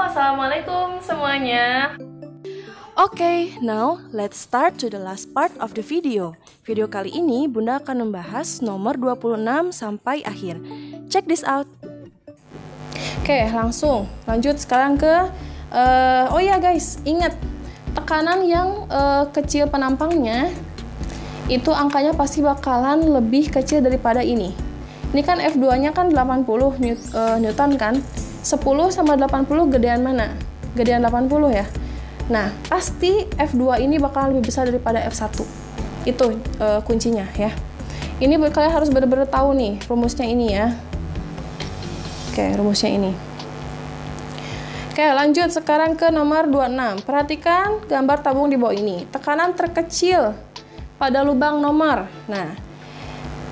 Assalamualaikum semuanya. Okay, now let's start to the last part of the video. Video kali ini Bunda akan membahas nomor 26 sampai akhir. Check this out. Oke, langsung lanjut sekarang ke oh ya guys, ingat tekanan yang kecil penampangnya itu angkanya pasti bakalan lebih kecil daripada ini. Ini kan F2-nya kan 80 Newton kan. 10 sama 80 gedean mana? Gedean 80 ya. Nah, pasti F2 ini bakal lebih besar daripada F1. Itu kuncinya ya. Ini kalian harus benar-benar tahu nih rumusnya ini ya. Oke, rumusnya ini. Oke, lanjut sekarang ke nomor 26. Perhatikan gambar tabung di bawah ini. Tekanan terkecil pada lubang nomor. Nah,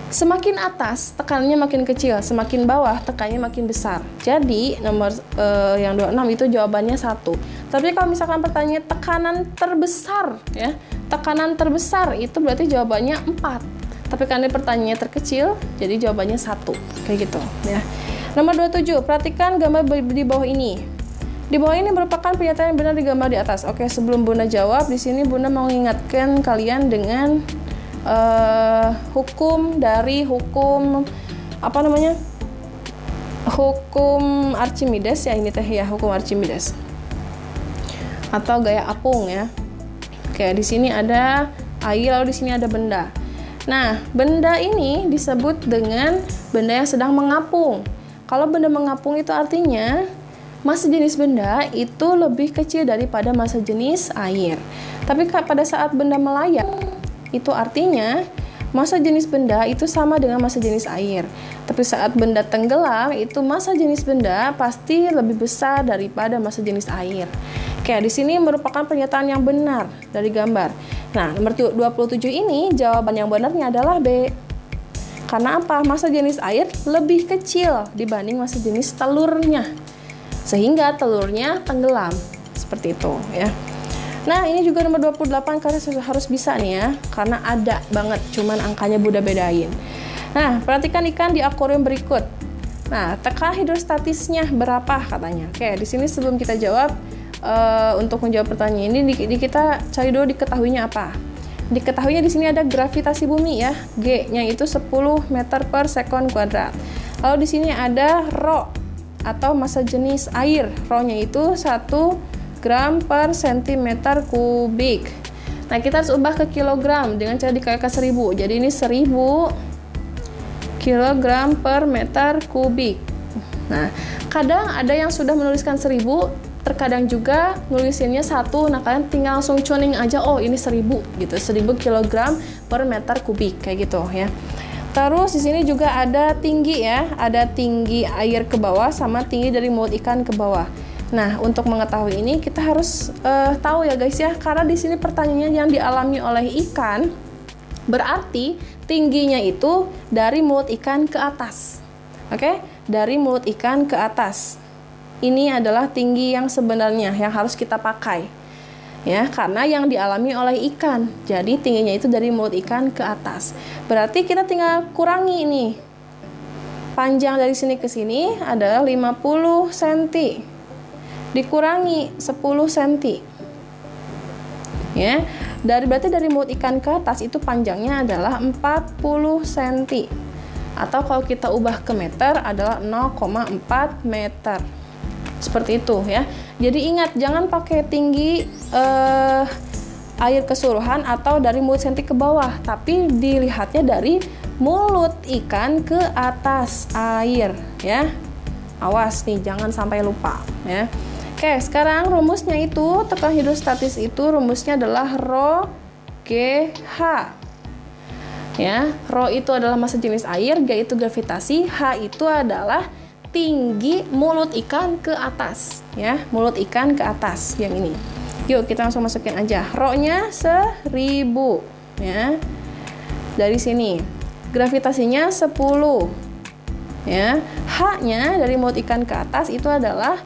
semakin atas tekanannya makin kecil, semakin bawah tekanannya makin besar. Jadi nomor yang 26 itu jawabannya 1. Tapi kalau misalkan pertanyaan tekanan terbesar ya, tekanan terbesar itu berarti jawabannya 4. Tapi karena pertanyaannya terkecil, jadi jawabannya 1. Kayak gitu ya. Nomor 27, perhatikan gambar di bawah ini. Di bawah ini merupakan pernyataan yang benar di gambar di atas. Oke, sebelum Bunda jawab, di sini Bunda mau mengingatkan kalian dengan hukum apa namanya? Hukum Archimedes ya, ini teh ya, hukum Archimedes. Atau gaya apung ya. Oke, di sini ada air, lalu di sini ada benda. Nah, benda ini disebut dengan benda yang sedang mengapung. Kalau benda mengapung itu artinya massa jenis benda itu lebih kecil daripada massa jenis air. Tapi pada saat benda melayang, itu artinya massa jenis benda itu sama dengan massa jenis air. Tapi saat benda tenggelam, itu massa jenis benda pasti lebih besar daripada massa jenis air. Oke, di sini merupakan pernyataan yang benar dari gambar. Nah, nomor 27 ini jawaban yang benarnya adalah B. Karena apa? Massa jenis air lebih kecil dibanding massa jenis telurnya. Sehingga telurnya tenggelam. Seperti itu ya. Nah, ini juga nomor 28 karena harus bisa nih ya. Karena ada banget, cuman angkanya Bunda bedain. Nah, perhatikan ikan di akuarium berikut. Nah, tekanan hidrostatisnya berapa katanya. Oke, di sini sebelum kita jawab, untuk menjawab pertanyaan ini kita cari dulu diketahuinya apa. Diketahuinya di sini ada gravitasi bumi ya. G-nya itu 10 meter per sekon kuadrat. Lalu di sini ada rho atau massa jenis air. Rho-nya itu 1 gram per sentimeter kubik. Nah, kita harus ubah ke kilogram dengan cara dikalikan 1000. Jadi ini 1000 kilogram per meter kubik. Nah, kadang ada yang sudah menuliskan 1000, terkadang juga nulisinnya 1. Nah, kalian tinggal langsung tuning aja, oh ini 1000 gitu, 1000 kilogram per meter kubik kayak gitu ya. Terus di sini juga ada tinggi ya, ada tinggi air ke bawah sama tinggi dari mulut ikan ke bawah. Nah, untuk mengetahui ini kita harus tahu ya guys ya, karena di sini pertanyaannya yang dialami oleh ikan, berarti tingginya itu dari mulut ikan ke atas. Oke, dari mulut ikan ke atas. Ini adalah tinggi yang sebenarnya yang harus kita pakai. Ya, karena yang dialami oleh ikan. Jadi tingginya itu dari mulut ikan ke atas. Berarti kita tinggal kurangi ini. Panjang dari sini ke sini adalah 50 cm. Dikurangi 10 cm. Ya, berarti dari mulut ikan ke atas itu panjangnya adalah 40 cm. Atau kalau kita ubah ke meter adalah 0,4 meter. Seperti itu ya. Jadi ingat, jangan pakai tinggi air keseluruhan atau dari mulut senti ke bawah, tapi dilihatnya dari mulut ikan ke atas air ya. Awas nih, jangan sampai lupa ya. Oke, sekarang rumusnya itu tekanan hidrostatis itu rumusnya adalah rho GH. Ya, rho itu adalah massa jenis air, G itu gravitasi, H itu adalah tinggi mulut ikan ke atas ya, mulut ikan ke atas yang ini. Yuk kita langsung masukin aja. Rho-nya 1000 ya. Dari sini. Gravitasinya 10 ya. H-nya dari mulut ikan ke atas itu adalah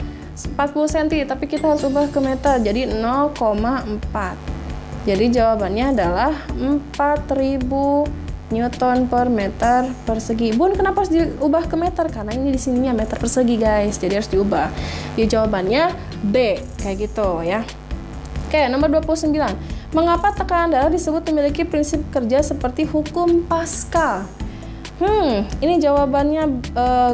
40 cm, tapi kita harus ubah ke meter jadi 0,4. Jadi jawabannya adalah 4000 Newton per meter persegi. Bun, kenapa harus diubah ke meter? Karena ini di sininya meter persegi guys, jadi harus diubah. Jadi jawabannya B, kayak gitu ya. Oke, nomor 29. Mengapa tekanan darah disebut memiliki prinsip kerja seperti hukum Pascal? Ini jawabannya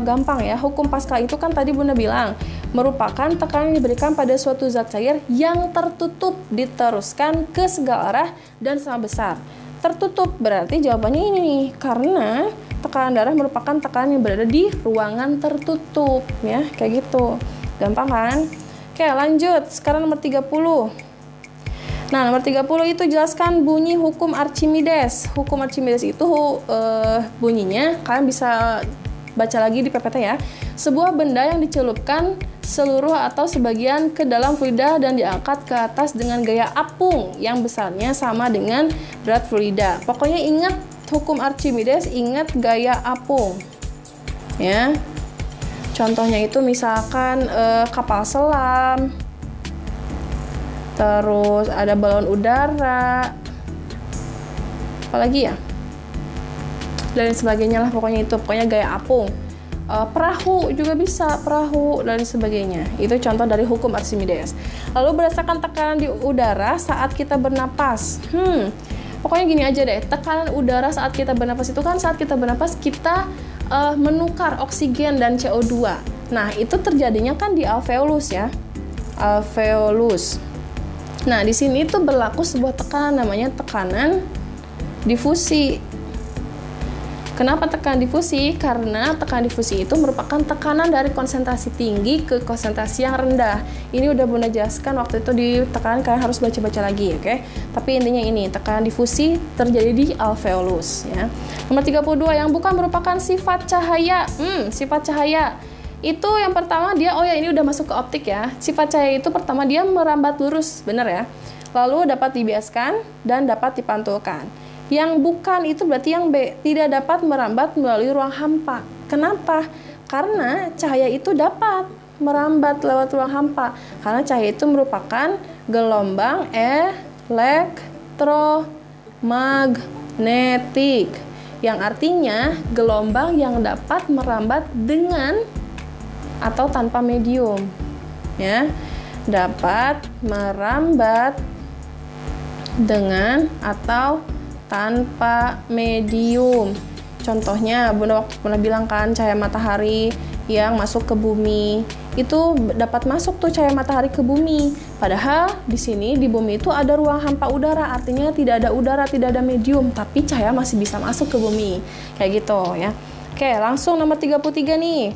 gampang ya. Hukum Pascal itu kan tadi Bunda bilang merupakan tekanan yang diberikan pada suatu zat cair yang tertutup diteruskan ke segala arah dan sama besar. Tertutup berarti jawabannya ini nih, karena tekanan darah merupakan tekanan yang berada di ruangan tertutup ya, kayak gitu. Gampang kan? Oke, lanjut. Sekarang nomor 30. Nah, nomor 30 itu jelaskan bunyi hukum Archimedes. Hukum Archimedes itu bunyinya, kalian bisa baca lagi di PPT ya. Sebuah benda yang dicelupkan seluruh atau sebagian ke dalam fluida dan diangkat ke atas dengan gaya apung yang besarnya sama dengan berat fluida. Pokoknya ingat hukum Archimedes, ingat gaya apung. Ya. Contohnya itu misalkan kapal selam, terus ada balon udara, apalagi ya, dan sebagainya lah, pokoknya itu, pokoknya gaya apung. Perahu juga bisa, perahu dan sebagainya. Itu contoh dari hukum Archimedes. Lalu berdasarkan tekanan di udara saat kita bernapas. Pokoknya gini aja deh, tekanan udara saat kita bernapas itu kan saat kita bernapas kita menukar oksigen dan CO2. Nah, itu terjadinya kan di alveolus ya, alveolus. Nah, di sini itu berlaku sebuah tekanan namanya tekanan difusi. Kenapa tekanan difusi? Karena tekanan difusi itu merupakan tekanan dari konsentrasi tinggi ke konsentrasi yang rendah. Ini udah Bunda jelaskan waktu itu di tekanan, kalian harus baca-baca lagi, oke? Tapi intinya ini, tekanan difusi terjadi di alveolus ya. Nomor 32 yang bukan merupakan sifat cahaya. Sifat cahaya itu yang pertama dia, ini udah masuk ke optik ya. Sifat cahaya itu pertama dia merambat lurus, benar ya. Lalu dapat dibiaskan dan dapat dipantulkan. Yang bukan itu berarti yang B, tidak dapat merambat melalui ruang hampa. Kenapa? Karena cahaya itu dapat merambat lewat ruang hampa. Karena cahaya itu merupakan gelombang elektromagnetik, yang artinya gelombang yang dapat merambat dengan atau tanpa medium ya, dapat merambat dengan atau tanpa medium. Contohnya Bunda waktu pernah bilang kan, cahaya matahari yang masuk ke bumi itu dapat masuk tuh cahaya matahari ke bumi, padahal di sini di bumi itu ada ruang hampa udara, artinya tidak ada udara, tidak ada medium, tapi cahaya masih bisa masuk ke bumi kayak gitu ya. Oke, langsung nomor 33 nih.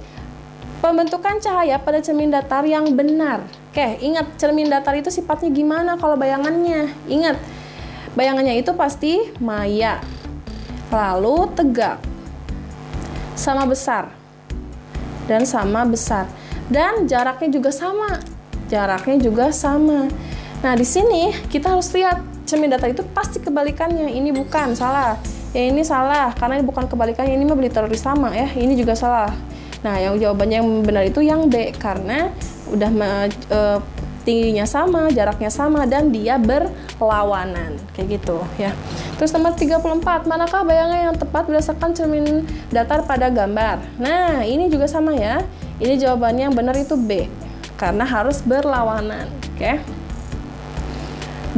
Pembentukan cahaya pada cermin datar yang benar. Oke, ingat cermin datar itu sifatnya gimana kalau bayangannya? Ingat, bayangannya itu pasti maya, lalu tegak, sama besar, dan sama besar, dan jaraknya juga sama. Jaraknya juga sama. Nah, di sini kita harus lihat cermin datar itu pasti kebalikannya. Ini bukan, salah. Ya ini salah, karena ini bukan kebalikannya. Ini mah beli teroris sama ya. Ini juga salah. Nah, yang jawabannya yang benar itu yang B, karena udah tingginya sama, jaraknya sama, dan dia berlawanan kayak gitu ya. Terus nomor 34, manakah bayangan yang tepat berdasarkan cermin datar pada gambar? Nah, ini juga sama ya. Ini jawabannya yang benar itu B, karena harus berlawanan, oke?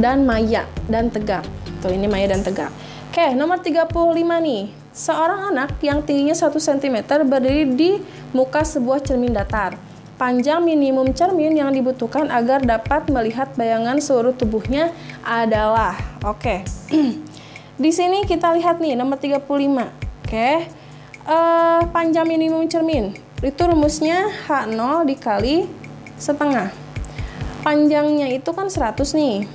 Dan maya dan tegak. Tuh, ini maya dan tegak. Oke, nomor 35 nih. Seorang anak yang tingginya 1 cm berdiri di muka sebuah cermin datar. Panjang minimum cermin yang dibutuhkan agar dapat melihat bayangan seluruh tubuhnya adalah, oke. Di sini kita lihat nih nomor 35. Oke. Panjang minimum cermin. Itu rumusnya H0 dikali setengah. Panjangnya itu kan 100 nih.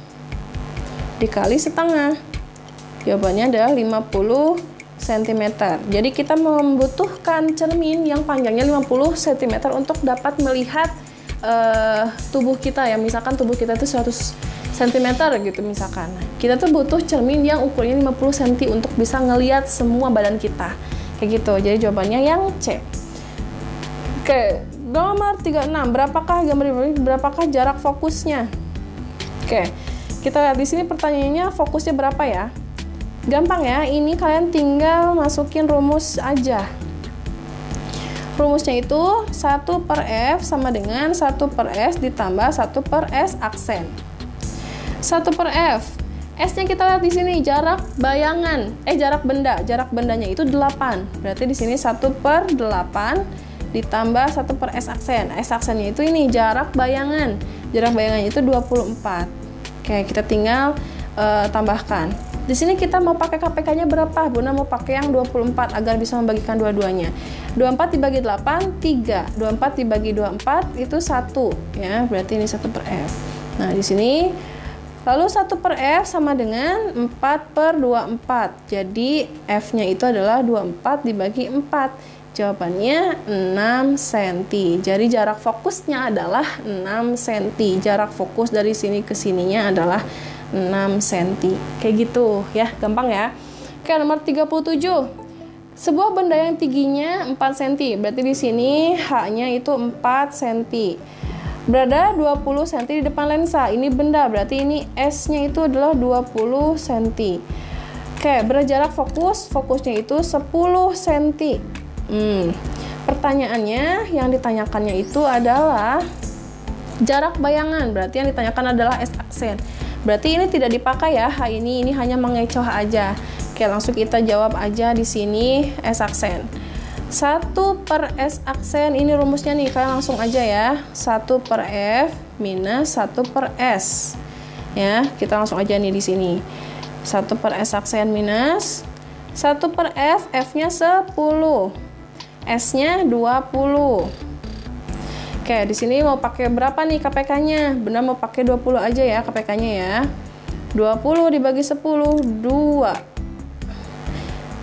Dikali setengah. Jawabannya adalah 50 cm. Jadi kita membutuhkan cermin yang panjangnya 50 cm untuk dapat melihat tubuh kita ya. Misalkan tubuh kita itu 100 cm gitu misalkan. Kita tuh butuh cermin yang ukurannya 50 cm untuk bisa ngelihat semua badan kita. Kayak gitu. Jadi jawabannya yang C. Oke, nomor 36. Berapakah jarak fokusnya? Oke. Kita lihat di sini pertanyaannya fokusnya berapa ya? Gampang ya, ini kalian tinggal masukin rumus aja. Rumusnya itu 1 per F sama dengan 1 per S ditambah 1 per S aksen. 1 per F. S-nya kita lihat di sini, jarak bayangan, jarak benda. Jarak bendanya itu 8. Berarti di sini 1 per 8 ditambah 1 per S aksen. S aksennya itu ini, jarak bayangan. Jarak bayangannya itu 24. Oke, kita tinggal tambahkan. Di sini kita mau pakai KPK-nya berapa? Bunda mau pakai yang 24 agar bisa membagikan dua-duanya. 24 dibagi 8, 3. 24 dibagi 24 itu 1. Ya, berarti ini 1 per F. Nah, di sini lalu 1 per F sama dengan 4 per 24. Jadi F-nya itu adalah 24 dibagi 4. Jawabannya 6 cm. Jadi jarak fokusnya adalah 6 cm. Jarak fokus dari sini ke sininya adalah 6 cm. Kayak gitu ya, gampang ya. Oke, nomor 37. Sebuah benda yang tingginya 4 cm. Berarti di sini H-nya itu 4 cm. Berada 20 cm di depan lensa. Ini benda, berarti ini S-nya itu adalah 20 cm. Oke, berjarak fokusnya itu 10 cm. Pertanyaannya yang ditanyakannya itu adalah jarak bayangan. Berarti yang ditanyakan adalah S aksen. Berarti ini tidak dipakai ya, ini hanya mengecoh aja. Oke, langsung kita jawab aja di sini S aksen. 1 per S aksen, ini rumusnya nih, kalian langsung aja ya. 1 per F minus 1 per S. Ya, kita langsung aja nih di sini. 1 per S aksen minus 1 per F, F-nya 10. S-nya 20. Oke, di sini mau pakai berapa nih KPK-nya? Bunda mau pakai 20 aja ya KPK-nya ya. 20 dibagi 10, 2.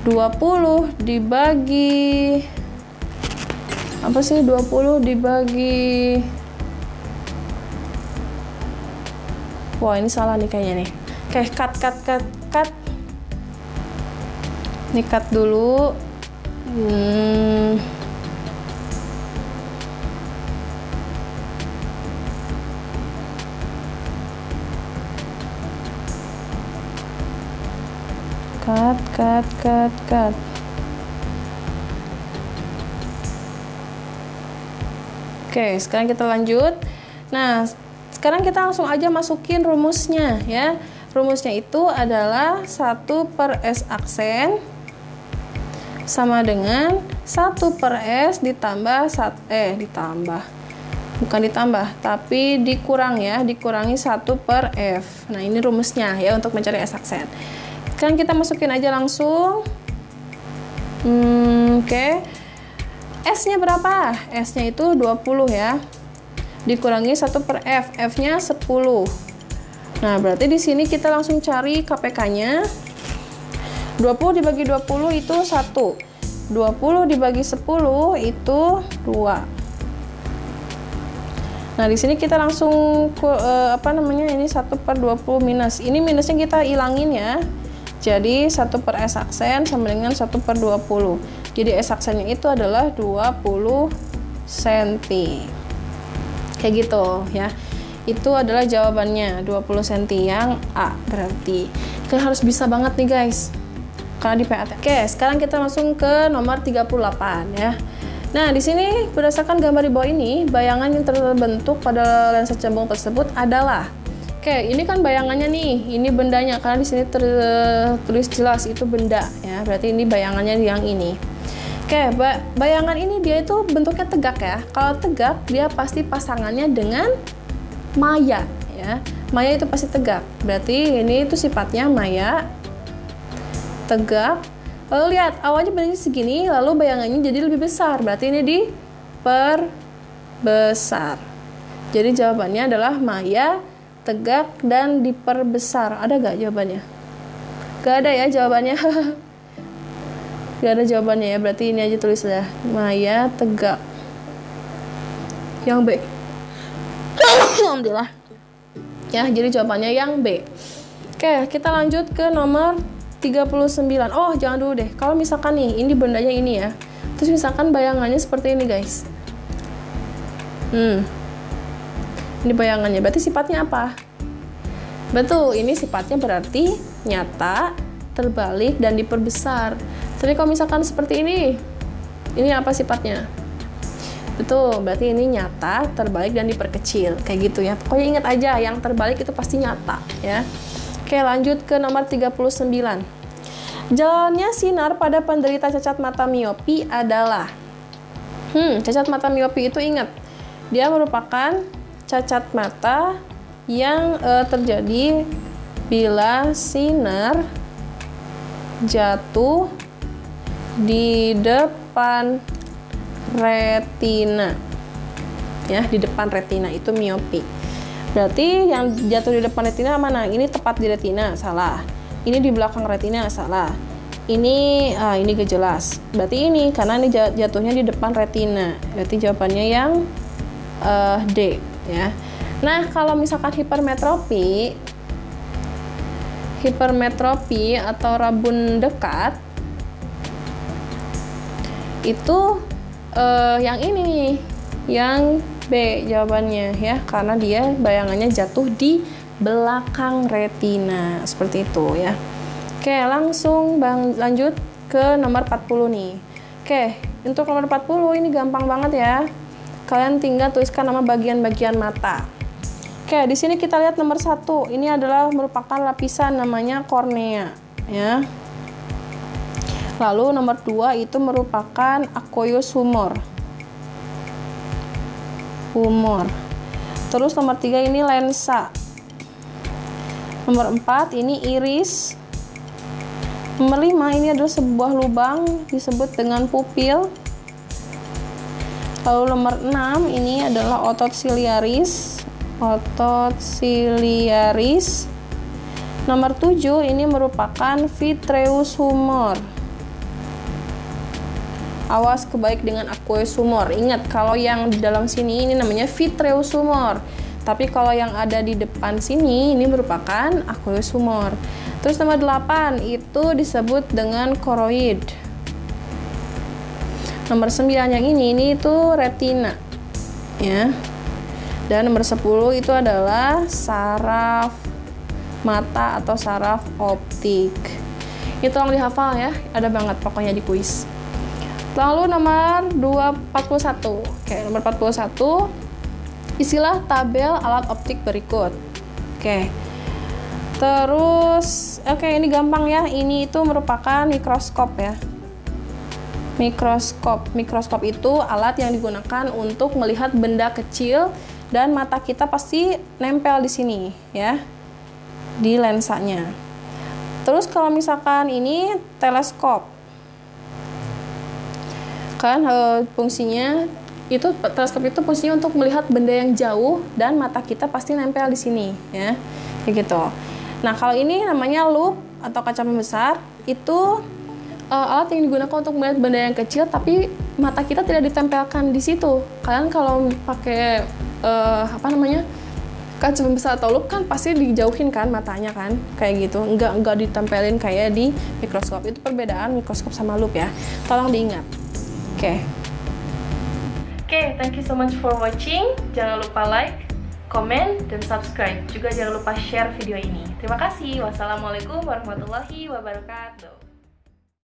20 dibagi apa sih? 20 dibagi, wah ini salah nih kayaknya nih. Oke, cut. Ini cut dulu. Cut. Oke, sekarang kita lanjut. Nah, sekarang kita langsung aja masukin rumusnya ya. Rumusnya itu adalah 1 per S aksen sama dengan 1 per S ditambah bukan ditambah, tapi dikurang ya, dikurangi 1 per F. Nah, ini rumusnya ya untuk mencari S aksen. Sekarang kita masukin aja langsung. Oke. S-nya berapa? S-nya itu 20 ya. Dikurangi 1 per F. F-nya 10. Nah, berarti di sini kita langsung cari KPK-nya. 20 dibagi 20 itu 1. 20 dibagi 10 itu 2. Nah, di sini kita langsung ini 1 per 20 minus. Ini minusnya kita hilangin ya. Jadi 1 per S aksen sama dengan 1 per 20. Jadi S aksennya itu adalah 20 cm. Kayak gitu ya. Itu adalah jawabannya, 20 cm yang A berarti. Kalian harus bisa banget nih guys, karena di PAT. Oke, sekarang kita langsung ke nomor 38 ya. Nah, di sini berdasarkan gambar di bawah ini, bayangan yang terbentuk pada lensa cembung tersebut adalah, oke, ini kan bayangannya nih, ini bendanya, karena di sini tertulis jelas itu benda ya. Berarti ini bayangannya yang ini. Oke, bayangan ini dia itu bentuknya tegak ya. Kalau tegak, dia pasti pasangannya dengan maya ya. Maya itu pasti tegak. Berarti ini itu sifatnya maya tegak. Lalu lihat, awalnya bendanya segini, lalu bayangannya jadi lebih besar. Berarti ini diperbesar. Jadi jawabannya adalah maya, tegak, dan diperbesar. Ada gak jawabannya? Gak ada ya jawabannya. Gak ada jawabannya ya. Berarti ini aja tulis ya. Maya, tegak. Yang B. Alhamdulillah. Ya, jadi jawabannya yang B. Oke, kita lanjut ke nomor 39. Oh, jangan dulu deh. Kalau misalkan nih, ini bendanya ini ya. Terus misalkan bayangannya seperti ini, guys. Ini bayangannya. Berarti sifatnya apa? Betul, ini sifatnya berarti nyata, terbalik, dan diperbesar. Tapi kalau misalkan seperti ini apa sifatnya? Betul, berarti ini nyata, terbalik dan diperkecil kayak gitu ya. Pokoknya ingat aja yang terbalik itu pasti nyata ya. Oke, lanjut ke nomor 39. Jalannya sinar pada penderita cacat mata miopi adalah cacat mata miopi itu ingat, dia merupakan cacat mata yang terjadi bila sinar jatuh di depan retina ya, di depan retina itu miopi. Berarti yang jatuh di depan retina mana? Ini tepat di retina, salah. Ini di belakang retina, salah. Ini gak jelas. Berarti ini karena ini jatuhnya di depan retina. Berarti jawabannya yang D ya. Nah, kalau misalkan hipermetropi atau rabun dekat itu yang ini nih, yang B jawabannya ya, karena dia bayangannya jatuh di belakang retina seperti itu ya. Oke, langsung lanjut ke nomor 40 nih. Oke, untuk nomor 40 ini gampang banget ya. Kalian tinggal tuliskan nama bagian-bagian mata. Oke, di sini kita lihat nomor 1. Ini adalah merupakan lapisan namanya kornea ya. Lalu nomor 2 itu merupakan aqueous humor. Terus nomor 3 ini lensa. Nomor 4 ini iris. Nomor 5 ini adalah sebuah lubang disebut dengan pupil. Lalu nomor 6 ini adalah otot ciliaris. Nomor 7 ini merupakan vitreous humor. Awas kebaik dengan aqueous humor. Ingat, kalau yang di dalam sini ini namanya vitreous humor. Tapi kalau yang ada di depan sini ini merupakan aqueous humor. Terus nomor 8 itu disebut dengan koroid. Nomor 9 yang ini itu retina ya. Dan nomor 10 itu adalah saraf mata atau saraf optik. Itu tolong dihafal ya, ada banget pokoknya di kuis. Lalu nomor 41. Oke, nomor 41 istilah tabel alat optik berikut. Oke. Terus, ini gampang ya. Ini itu merupakan mikroskop ya. Mikroskop itu alat yang digunakan untuk melihat benda kecil dan mata kita pasti nempel di sini ya, di lensanya. Terus kalau misalkan ini teleskop, kan fungsinya itu teleskop itu fungsinya untuk melihat benda yang jauh dan mata kita pasti nempel di sini ya, kayak gitu. Nah, kalau ini namanya loupe atau kaca pembesar, itu alat yang digunakan untuk melihat benda yang kecil tapi mata kita tidak ditempelkan di situ. Kalian kalau pakai kaca pembesar atau loupe kan pasti dijauhin kan matanya kan, kayak gitu. Enggak ditempelin kayak di mikroskop. Itu perbedaan mikroskop sama loupe ya. Tolong diingat. Oke, thank you so much for watching. Jangan lupa like, komen, dan subscribe. Juga jangan lupa share video ini. Terima kasih. Wassalamualaikum warahmatullahi wabarakatuh.